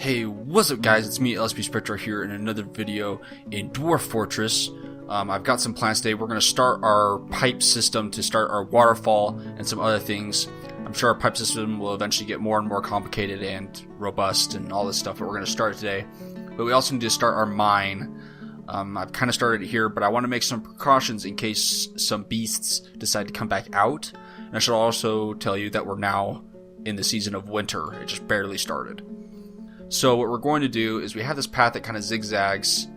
Hey, what's up guys, it's me, LetsPlay Spectrar here in another video in Dwarf Fortress. I've got some plans today. We're going to start our pipe system to start our waterfall and some other things. I'm sure our pipe system will eventually get more and more complicated and robust and all this stuff, but we're going to start it today. But we also need to start our mine. I've kind of started it here, but I want to make some precautions in case some beasts decide to come back out. And I should also tell you that we're now in the season of winter. It just barely started. So what we're going to do is we have this path that kind of zigzags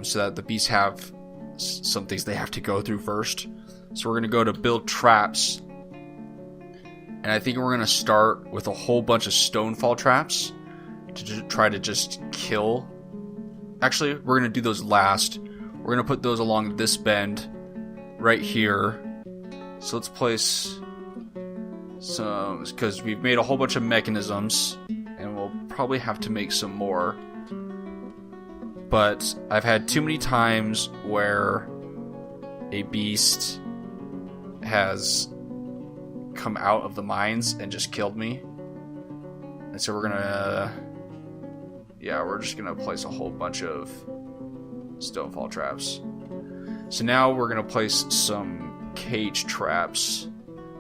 so that the beasts have some things they have to go through first. So we're going to go to build traps. And I think we're going to start with a whole bunch of stonefall traps to try to just kill. Actually, we're going to do those last. We're going to put those along this bend right here. So let's place some, because we've made a whole bunch of mechanisms. And we'll probably have to make some more. But I've had too many times where a beast has come out of the mines and just killed me. And so we're gonna... yeah, we're just gonna place a whole bunch of stonefall traps. So now we're gonna place some cage traps,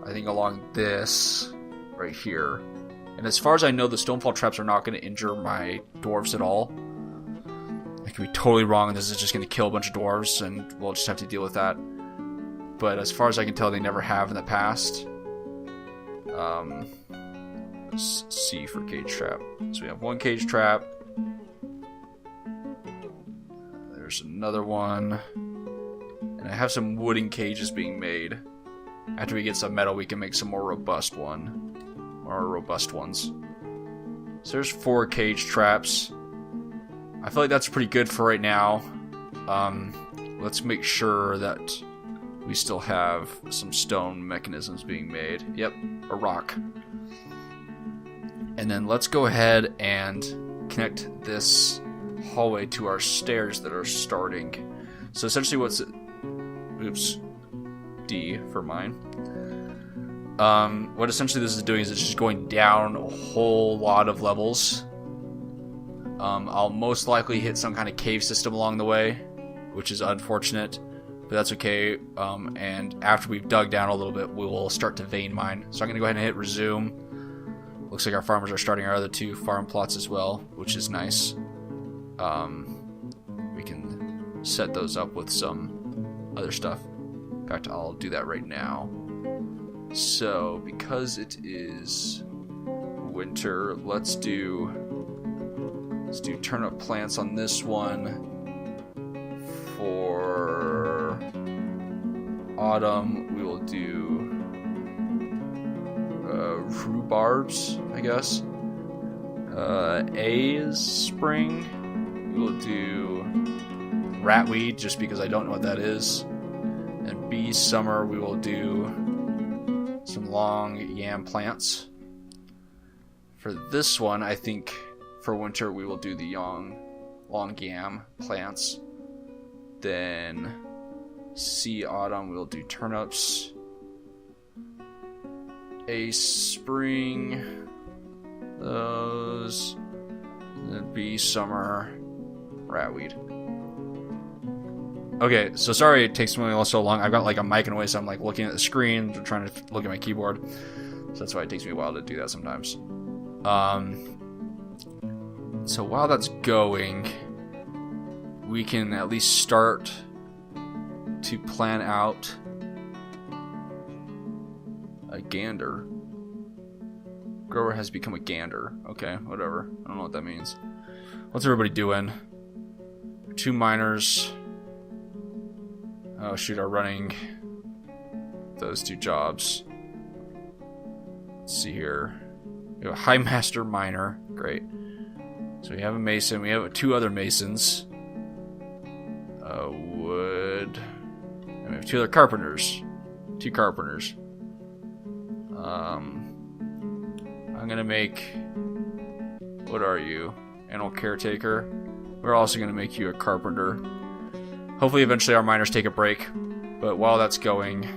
I think along this right here. And as far as I know, the stonefall traps are not going to injure my dwarves at all. I could be totally wrong, and this is just going to kill a bunch of dwarves, and we'll just have to deal with that. But as far as I can tell, they never have in the past. Let's see for cage trap. So we have one cage trap. There's another one. And I have some wooden cages being made. After we get some metal, we can make some more robust ones. So there's 4 cage traps. I feel like that's pretty good for right now. Let's make sure that we still have some stone mechanisms being made. Yep, a rock. And then let's go ahead and connect this hallway to our stairs that are starting. So essentially what's... oops. D for mine. What essentially this is doing is it's just going down a whole lot of levels. I'll most likely hit some kind of cave system along the way, which is unfortunate, but that's okay. And after we've dug down a little bit, we will start to vein mine. So I'm going to go ahead and hit resume. Looks like our farmers are starting our other 2 farm plots as well, which is nice. We can set those up with some other stuff. In fact, I'll do that right now. So, because it is winter, let's do turnip plants on this one. For autumn, we will do rhubarbs, I guess. A is spring. We will do ratweed, just because I don't know what that is. And B, summer, we will do some long yam plants. For this one, I think for winter we will do the long yam plants. Then C, autumn, we'll do turnips. A, spring, those. And then B, summer, ratweed. Okay, so sorry it takes me so long. I've got like a mic in the way, so I'm like looking at the screen, trying to look at my keyboard. So that's why it takes me a while to do that sometimes. So while that's going, we can at least start to plan out a gander. Grower has become a gander. Okay, whatever. I don't know what that means. What's everybody doing? 2 miners. Oh shoot, are running those 2 jobs. Let's see here. We have a high master miner. Great. So we have a mason. We have 2 other masons. Wood. And we have 2 other carpenters. 2 carpenters. I'm gonna make... what are you? Animal caretaker. We're also gonna make you a carpenter. Hopefully eventually our miners take a break, but while that's going,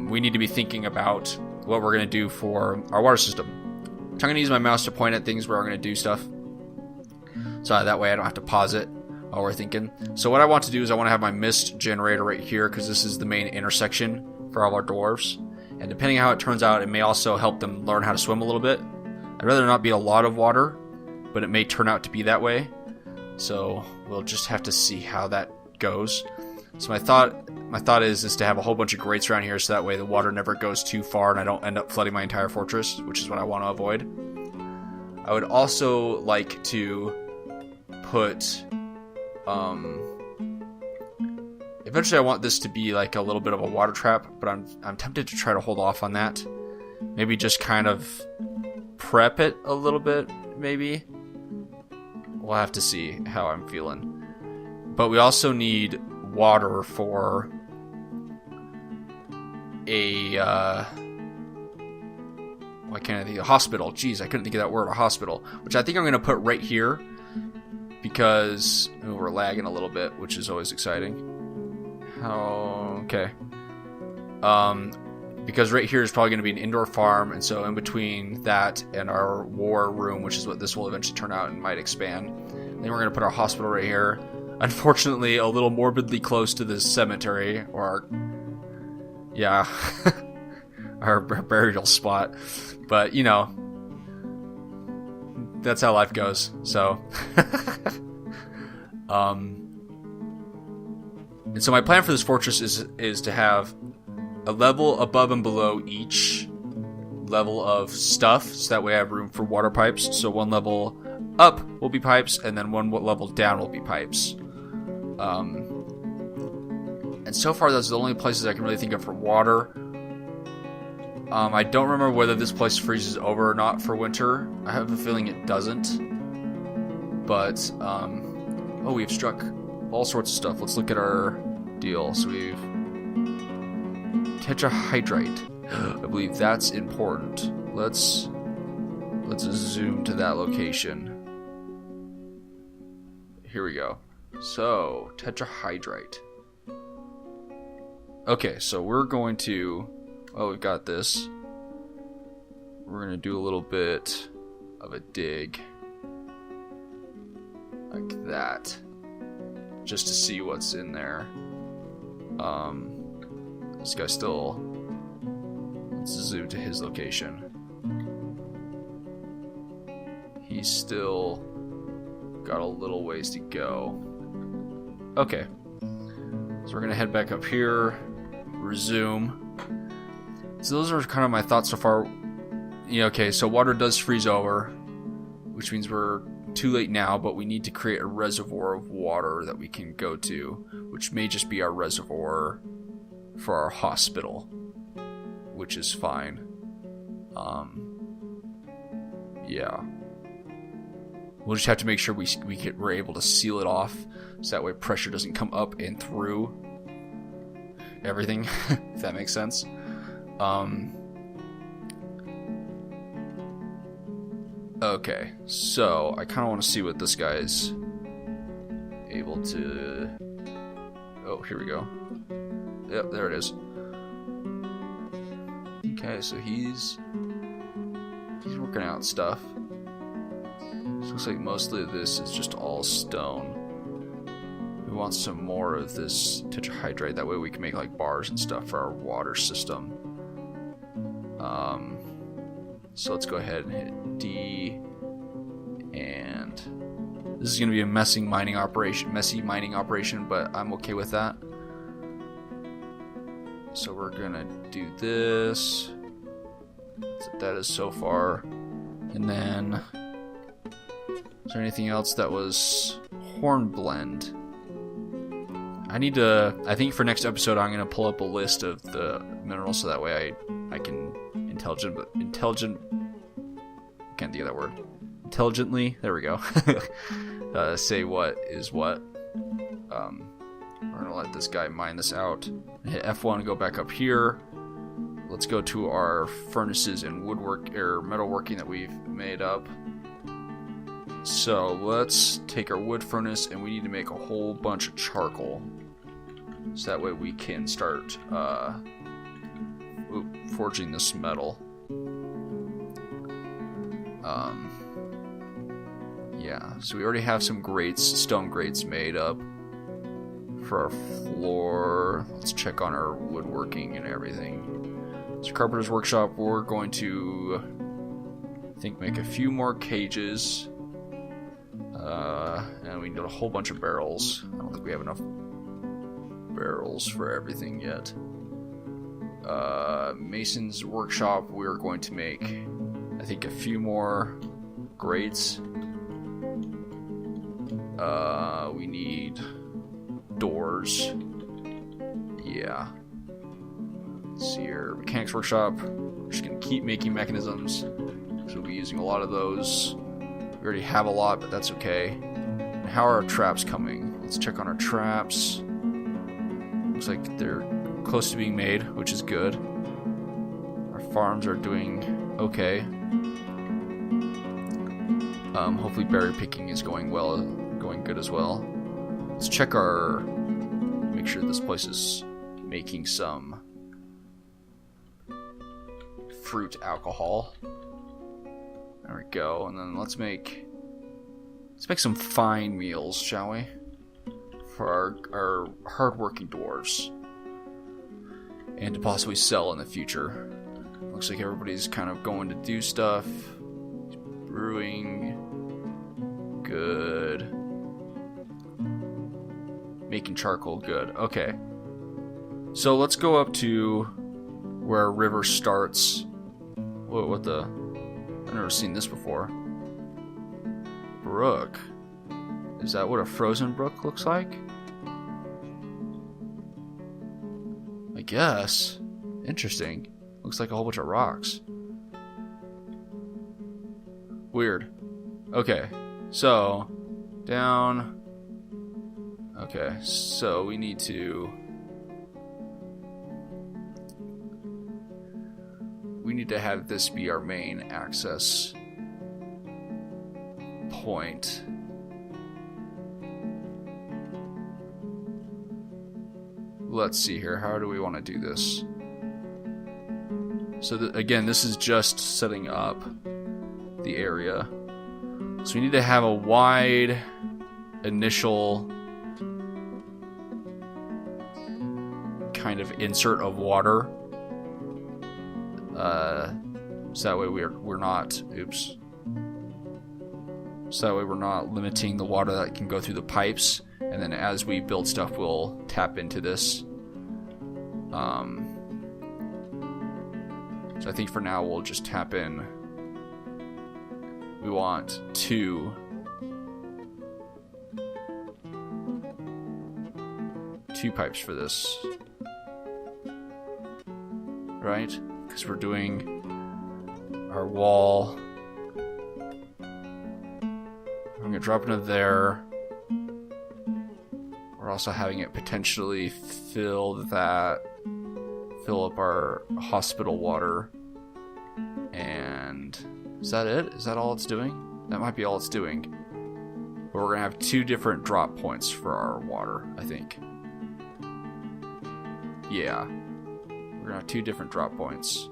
we need to be thinking about what we're going to do for our water system. I'm going to use my mouse to point at things where I'm going to do stuff. So that way I don't have to pause it while we're thinking. So what I want to do is I want to have my mist generator right here, because this is the main intersection for all our dwarves. And depending on how it turns out, it may also help them learn how to swim a little bit. I'd rather not be a lot of water, but it may turn out to be that way. So we'll just have to see how that goes. So my thought is to have a whole bunch of grates around here, so that way the water never goes too far and I don't end up flooding my entire fortress, which is what I want to avoid. I would also like to put eventually I want this to be like a little bit of a water trap, but I'm tempted to try to hold off on that. Maybe just kind of prep it a little bit, maybe. We'll have to see how I'm feeling. But we also need water for a why can't I think of hospital? Jeez, I couldn't think of that word, a hospital, which I think I'm going to put right here, because we're lagging a little bit, which is always exciting. Okay. Because right here is probably going to be an indoor farm, and so in between that and our war room, which is what this will eventually turn out and might expand, then we're going to put our hospital right here. Unfortunately, a little morbidly close to the cemetery, or our burial spot. But, you know, that's how life goes, so. And so my plan for this fortress is to have a level above and below each level of stuff, so that way I have room for water pipes. So one level up will be pipes, and then one level down will be pipes. And so far, those are the only places I can really think of for water. I don't remember whether this place freezes over or not for winter. I have a feeling it doesn't. But, oh, we've struck all sorts of stuff. Let's look at our deal. So we've tetrahydrite. I believe that's important. Let's zoom to that location. Here we go. So, tetrahydrite. Okay, so we're going to... Oh, we've got this. We're going to do a little bit of a dig. Like that. Just to see what's in there. This guy still... Let's zoom to his location. He's still got a little ways to go. Okay. So we're going to head back up here. Resume. So those are kind of my thoughts so far. Yeah, okay, so water does freeze over, which means we're too late now, but we need to create a reservoir of water that we can go to, which may just be our reservoir for our hospital, which is fine. Yeah. We'll just have to make sure we're able to seal it off, so that way pressure doesn't come up and through everything, if that makes sense. Okay, so I kind of want to see what this guy's able to... Oh, here we go. Yep, there it is. Okay, so he's working out stuff. This looks like mostly this is just all stone. We want some more of this tetrahydrite, that way we can make like bars and stuff for our water system. So let's go ahead and hit D, and this is going to be a messy mining operation, but I'm okay with that. So we're going to do this. That's what that is so far. And then, is there anything else that was hornblende? I think for next episode I'm going to pull up a list of the minerals, so that way I can can't think of that word. Intelligently, there we go. Say what is what. We're gonna let this guy mine this out. Hit F1 and go back up here. Let's go to our furnaces and woodwork or metalworking that we've made up. So let's take our wood furnace, and we need to make a whole bunch of charcoal, so that way we can start forging this metal. Yeah, so we already have some grates, stone grates made up for our floor. Let's check on our woodworking and everything. So Carpenter's Workshop, we're going to, I think, make a few more cages. And we need a whole bunch of barrels. I don't think we have enough barrels for everything yet. Mason's Workshop, we're going to make, I think, a few more grates. We need doors. Yeah. Let's see here. Mechanics Workshop, we're just going to keep making mechanisms. So we'll be using a lot of those. We already have a lot, but that's okay. And how are our traps coming? Let's check on our traps. Looks like they're close to being made, which is good. Our farms are doing okay. Hopefully berry picking is going good as well. Let's check make sure this place is making some fruit alcohol. There we go. And then let's make some fine meals, shall we? For our hard-working dwarves. And to possibly sell in the future. Looks like everybody's kind of going to do stuff. Brewing. Good. Making charcoal. Good. Okay. So let's go up to where our river starts. What the... I've never seen this before. Brook. Is that what a frozen brook looks like? I guess. Interesting. Looks like a whole bunch of rocks. Weird. Okay. So, down. Okay, so we need to have this be our main access point. Let's see here. How do we want to do this? So again, this is just setting up the area. So we need to have a wide initial kind of insert of water. So that way we're not, oops. So that way we're not limiting the water that can go through the pipes. And then as we build stuff, we'll tap into this. So I think for now we'll just tap in. We want two pipes for this. Right? Because we're doing our wall. I'm going to drop into there. We're also having it potentially fill up our hospital water. And is that it? Is that all it's doing? That might be all it's doing. But we're going to have two different drop points for our water, I think. Yeah. We're going to have two different drop points.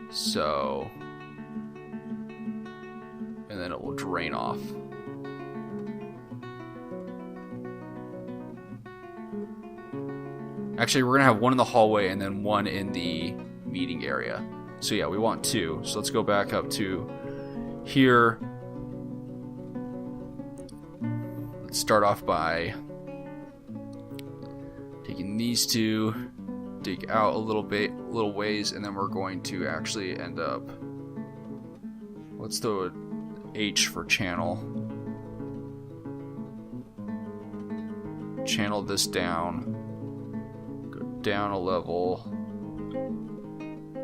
So, and then it will drain off. Actually, we're going to have one in the hallway and then one in the meeting area. So yeah, we want two. So let's go back up to here. Let's start off by taking these two, dig out a little ways, and then we're going to actually end up, what's the H for channel? Channel this down, go down a level,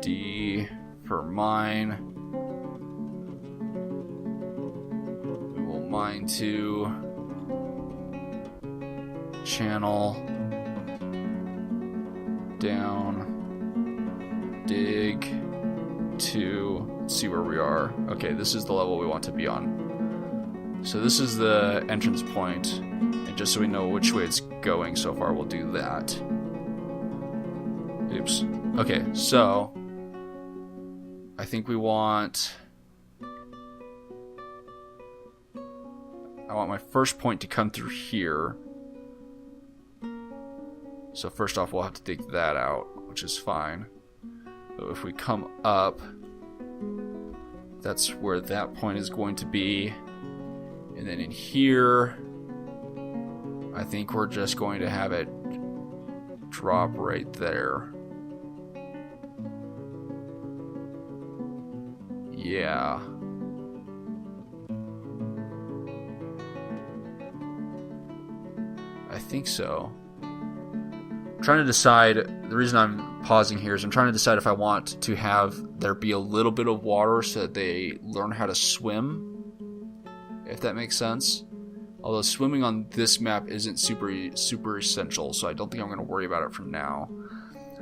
D for mine, we will mine to channel, down, dig to, let's see where we are. Okay, this is the level we want to be on. So this is the entrance point, and just so we know which way it's going so far, we'll do that. Oops. Okay, so I think we want... I want my first point to come through here. So first off, we'll have to dig that out, which is fine. But if we come up, that's where that point is going to be. And then in here, I think we're just going to have it drop right there. Yeah. I think so. I'm trying to decide, the reason I'm pausing here is I'm trying to decide if I want to have there be a little bit of water so that they learn how to swim, if that makes sense. Although swimming on this map isn't super essential, so I don't think I'm going to worry about it from now.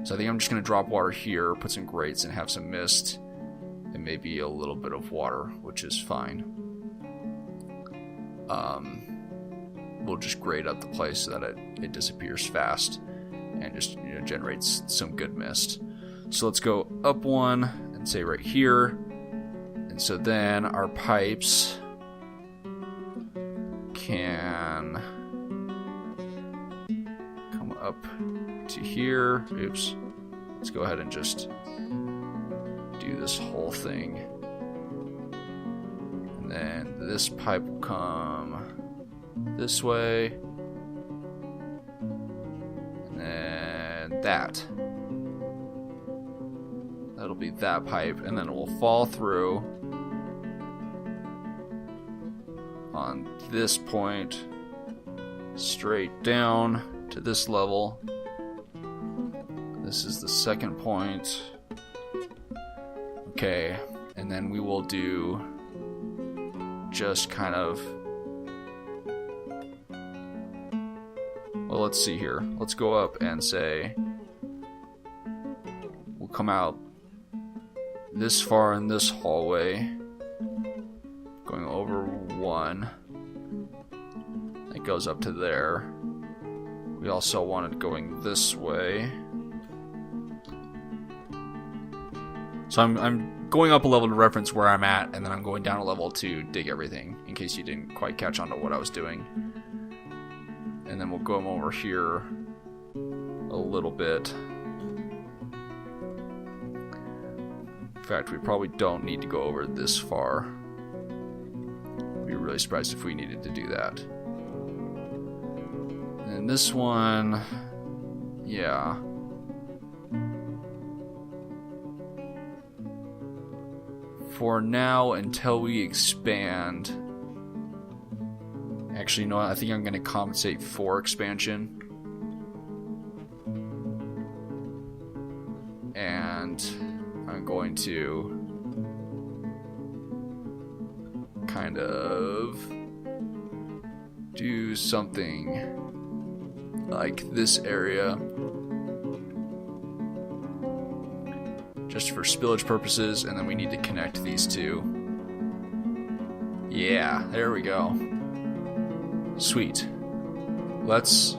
So I think I'm just going to drop water here, put some grates, and have some mist, and maybe a little bit of water, which is fine. We'll just grade up the place so that it disappears fast and just, you know, generates some good mist. So let's go up one and say right here. And so then our pipes can come up to here. Oops. Let's go ahead and just do this whole thing. And then this pipe will come this way. And then that. That'll be that pipe. And then it will fall through on this point straight down to this level. This is the second point. Okay, and then we will do just kind of, well, let's see here. Let's go up and say we'll come out this far in this hallway, going over one. It goes up to there. We also want it going this way. So I'm going up a level to reference where I'm at, and then I'm going down a level to dig everything, in case you didn't quite catch on to what I was doing. And then we'll go over here a little bit. In fact, we probably don't need to go over this far. I'd be really surprised if we needed to do that. And this one, yeah. For now, until we expand. Actually, you know what? I think I'm going to compensate for expansion. And I'm going to kind of do something like this area. Just for spillage purposes, and then we need to connect these two. Yeah, there we go. Sweet. Let's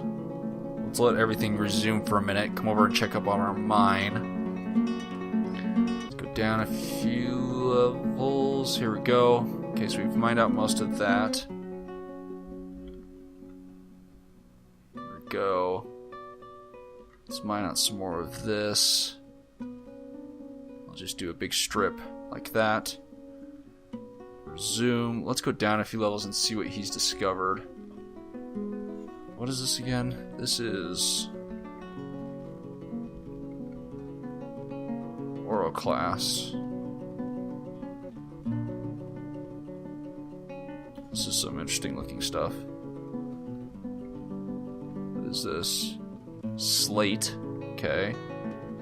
let everything resume for a minute. Come over and check up on our mine. Let's go down a few levels. Here we go. Okay, so we've mined out most of that. Here we go. Let's mine out some more of this. I'll just do a big strip like that. Resume. Let's go down a few levels and see what he's discovered. What is this again? This is Oro class. This is some interesting looking stuff. What is this? Slate. Okay.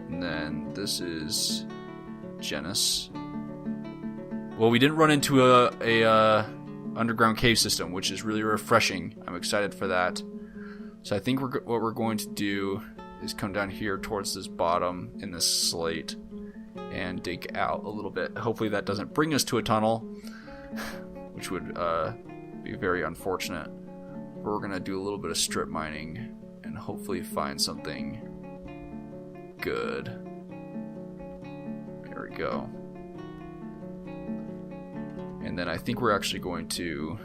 And then this is genus. Well, we didn't run into a underground cave system, which is really refreshing. I'm excited for that. So I think what we're going to do is come down here towards this bottom in this slate and dig out a little bit. Hopefully that doesn't bring us to a tunnel, which would be very unfortunate. But we're going to do a little bit of strip mining and hopefully find something good. There we go. And then I think we're actually going to...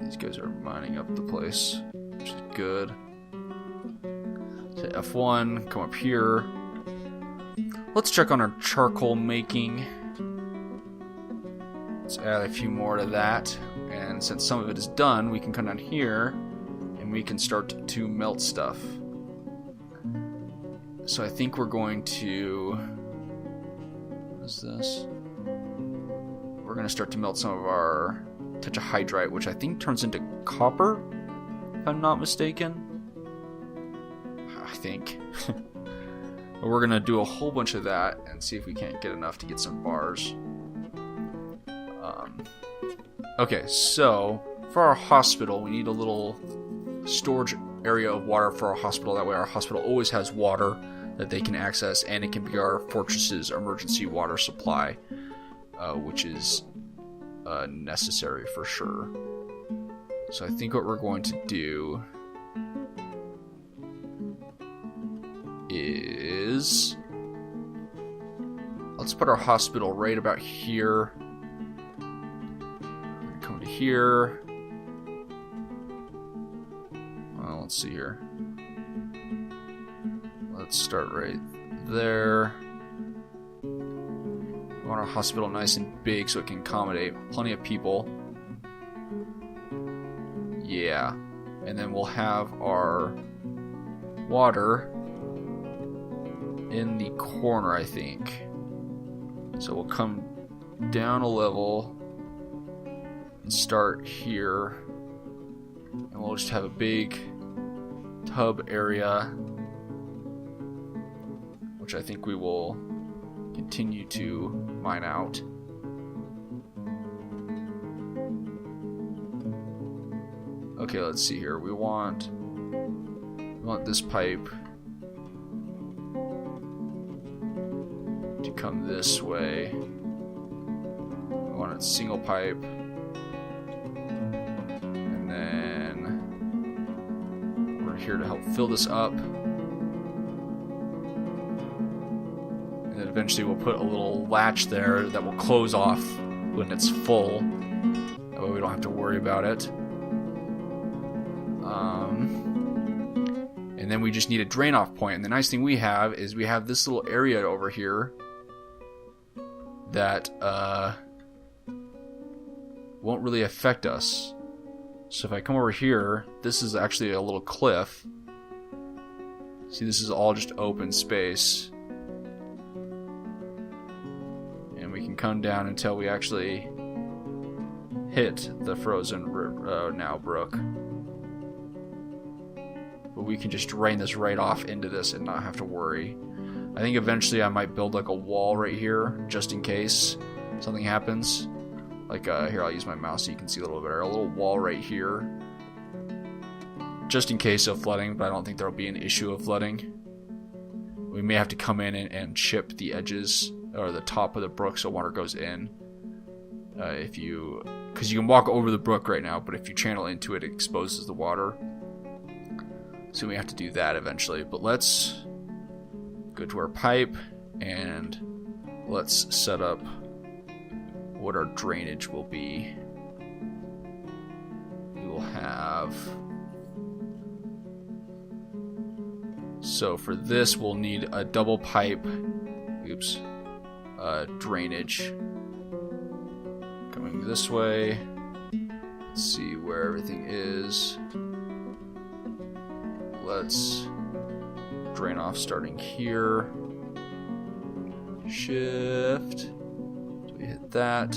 These guys are mining up the place, which is good. So F1, come up here. Let's check on our charcoal making. Let's add a few more to that. And since some of it is done, we can come down here and we can start to melt stuff. So I think we're going to... What is this? We're going to start to melt some of our tetrahydrite, which I think turns into copper, if I'm not mistaken. I think. But we're going to do a whole bunch of that and see if we can't get enough to get some bars. Okay, so for our hospital, we need a little storage area of water for our hospital. That way our hospital always has water that they can access, and it can be our fortress's emergency water supply, which is necessary for sure. So I think what we're going to do is... Let's put our hospital right about here. Come to here. Well, let's see here. Let's start right there. We want our hospital nice and big so it can accommodate plenty of people. Yeah. And then we'll have our water in the corner, I think. So we'll come down a level and start here. And we'll just have a big tub area, which I think we will continue to mine out. Okay, let's see here. We want this pipe to come this way. I want a single pipe. And then we're here to help fill this up. And then eventually we'll put a little latch there that will close off when it's full. That way we don't have to worry about it. And then we just need a drain off point. And the nice thing we have is we have this little area over here that won't really affect us. So if I come over here, this is actually a little cliff. See, this is all just open space. And we can come down until we actually hit the frozen now brook. But we can just drain this right off into this and not have to worry. I think eventually I might build like a wall right here, just in case something happens. Like, here, I'll use my mouse so you can see a little better. A little wall right here. Just in case of flooding, but I don't think there'll be an issue of flooding. We may have to come in and chip the edges, or the top of the brook so water goes in. Because you can walk over the brook right now, but if you channel into it, it exposes the water. So we have to do that eventually. But let's go to our pipe and let's set up what our drainage will be. We will have... So for this, we'll need a double pipe. Oops. Drainage. Coming this way. Let's see where everything is. Let's drain off starting here. Shift. So we hit that.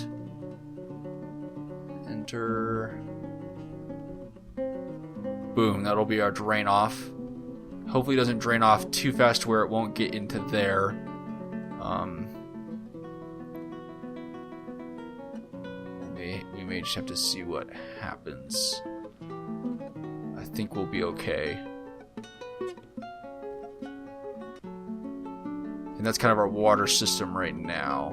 Enter. Boom, that'll be our drain off. Hopefully it doesn't drain off too fast to where it won't get into there. We may just have to see what happens. I think we'll be okay. And that's kind of our water system right now.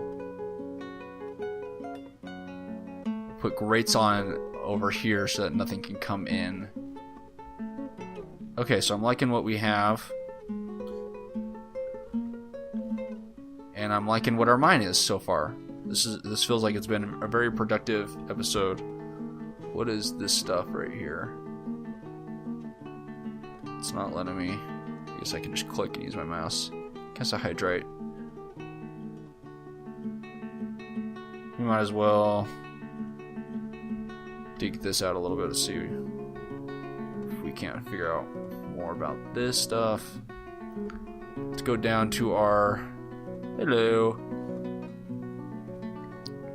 Put grates on over here so that nothing can come in. Okay, so I'm liking what we have. And I'm liking what our mine is so far. This feels like it's been a very productive episode. What is this stuff right here? It's not letting me. I guess I can just click and use my mouse. Guess a hydrite. We might as well dig this out a little bit to see if we can't figure out more about this stuff. Let's go down to our... Hello.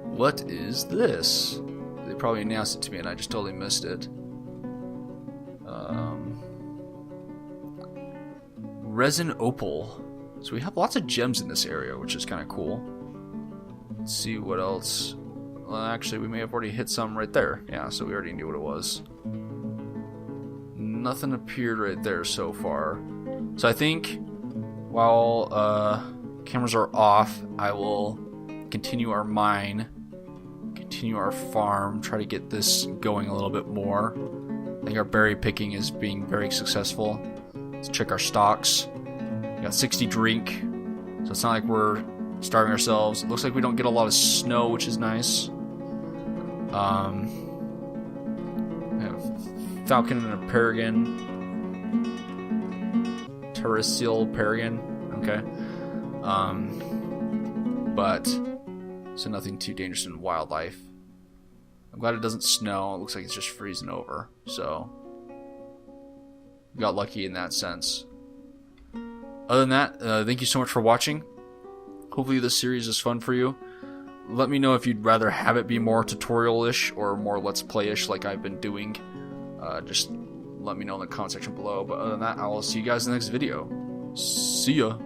What is this? They probably announced it to me and I just totally missed it. Resin opal. So we have lots of gems in this area, which is kind of cool. Let's see what else. Well, actually, we may have already hit some right there. Yeah, so we already knew what it was. Nothing appeared right there so far. So I think while cameras are off, I will continue our mine, continue our farm, try to get this going a little bit more. I think our berry picking is being very successful. Let's check our stocks. We got 60 drink, so it's not like we're starving ourselves. It looks like we don't get a lot of snow, which is nice. We have falcon and a peregrine. Terrestrial peregrine. Okay. But so nothing too dangerous in wildlife. I'm glad it doesn't snow. It looks like it's just freezing over. So we got lucky in that sense. Other than that, thank you so much for watching. Hopefully this series is fun for you. Let me know if you'd rather have it be more tutorial-ish or more Let's Play-ish like I've been doing. Just let me know in the comment section below. But other than that, I will see you guys in the next video. See ya.